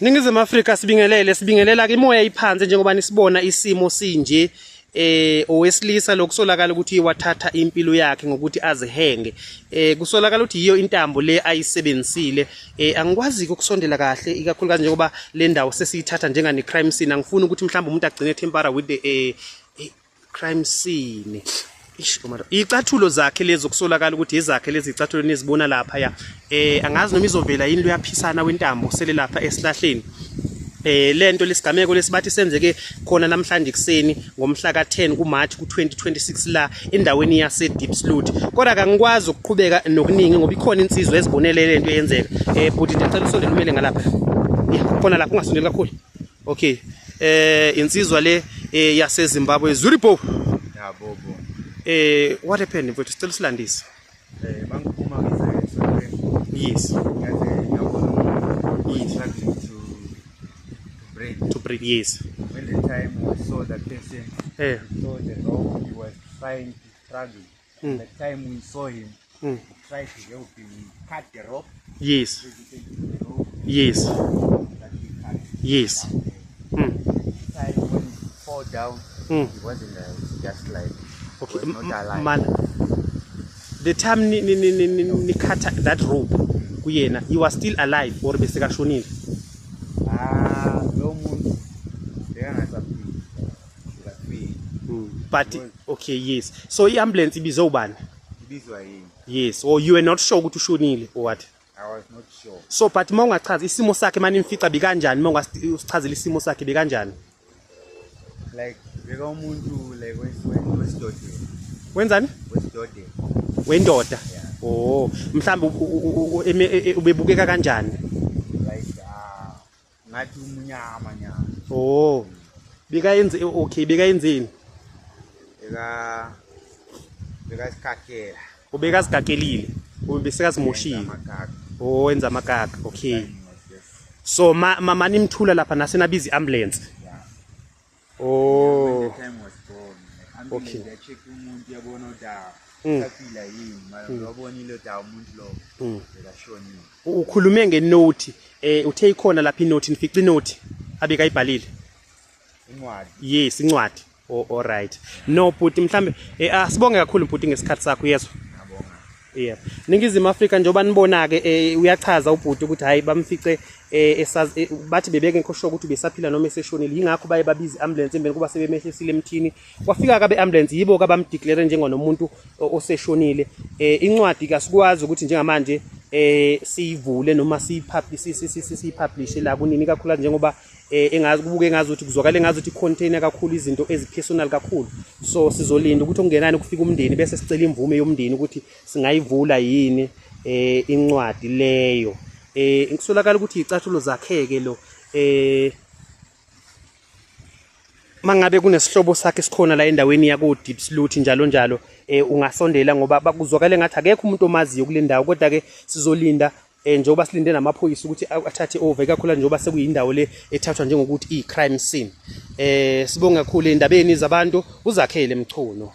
Ningizimu Afrika sibingelela ke imoya iphansi njengoba nisibona isimo sinje owesilisa lokusolakala ukuthi wathatha impilo yakhe ngokuthi azihenge kusolakala ukuthi iyo intambo le ayisebenzisile angikwazi ukusondela kahle ikakhulukazi njengoba le ndawo sesiyithatha njengane crime scene angifuni ukuthi mhlawumbe umuntu agcine tempera with the crime scene icathulo zakhe lezo kusolakala ukuthi izakhe lezi icathulo nizibona lapha ya angazi noma izovela yini lo yaphisana wentambo sele lapha esihlahleni lento lesigameko lesibathi senzeke khona namhlanje kuseni ngomhla ka10 kuMarch ku2026 la endaweni yase Diepsloot kodwa akangikwazi ukuqhubeka nokuningi ngoba ikhona insizwe ezibonele lento eyenzeka but ngicela usondele umele ngalapha khona lapha ungasondeli kakhulu okay insizwa le yase Zimbabwe Zuripo yabo what happened mfowethu sicela silandise bangiphuma ngize yes to break yes when the time we saw the person saw the rope he was trying to struggle the time we saw him he tried to help him cut the rope yes yes yes time when he fall down he wasn't just like okay not alive. Man the time ni cut that rope kuyena he was still alive or besekashonile lo muntu bekangasaphili but okay yes so iambulance ibizwe ubani ibizwa yini yes or you were not sure ukuthi ushonile or what I was not sure so but mongachaza isimo sakhe manje imfica bikanjani mongasichazela isimo sakhe bikanjani like beka umuntu like wesidode wenzani wesidode wendoda oh mhlawumbe ubebukeka kanjani like ngathi umunyama nyama oh bekayenze okay bekayenzeni beka sikakela ubeka sigakelile ubesekazimushile oh wenza amagaga okay so mama nimthula lapha nasenabizi ambulance oh time was gone okay they check umuntu yabona udawa saphila yini manje wabonile udawa umuntu lo bekashonile ukhulume ngenote uthe ikhona lapha inote nifica inote abeka ibhalile incwadi yes incwadi all right no but mhlambe asibonge kakhulu mputi ngesikhathi sakho yezwa ngabonga yeah Ningizimu Afrika njengoba nibona ke uyachaza ubhuti ukuthi hayi bamfice bathi bebeke ngikho ukuthi besaphila noma eseshonile ingakho baye babiza ambulance embe kuba sebemehlisile emthini kwafika kabe ambulance yibo kabamdeclare njengomuntu oseshonile incwadi kasikwazi ukuthi njengamanje siyivule noma siyipublish la kunini kakhulu njengoba engazi kubuke engazi ukuthi kuzwakala engazi ukuthi container kakhulu izinto ezipersonal kakhulu so sizolinda ukuthi okungenani kufika umndeni bese sicela imvume yomndeni ukuthi singayivula yini incwadi leyo ngisolakala ukuthi icathulo zakheke lo mangabe kunesihlobo sakhe sikhona la endaweni yako Diepsloot njalo ungasondela ngoba bakuzwakala ngathi akekho umuntu omaziyo kule ndawo kodwa ke sizolinda njengoba silinde namaphoyisa ukuthi athathe over kakhulu njengoba sekuyindawo le ethathwa njengokuthi i crime scene sibonga kakhulu endabeni zabantu uzakhele Mchunu.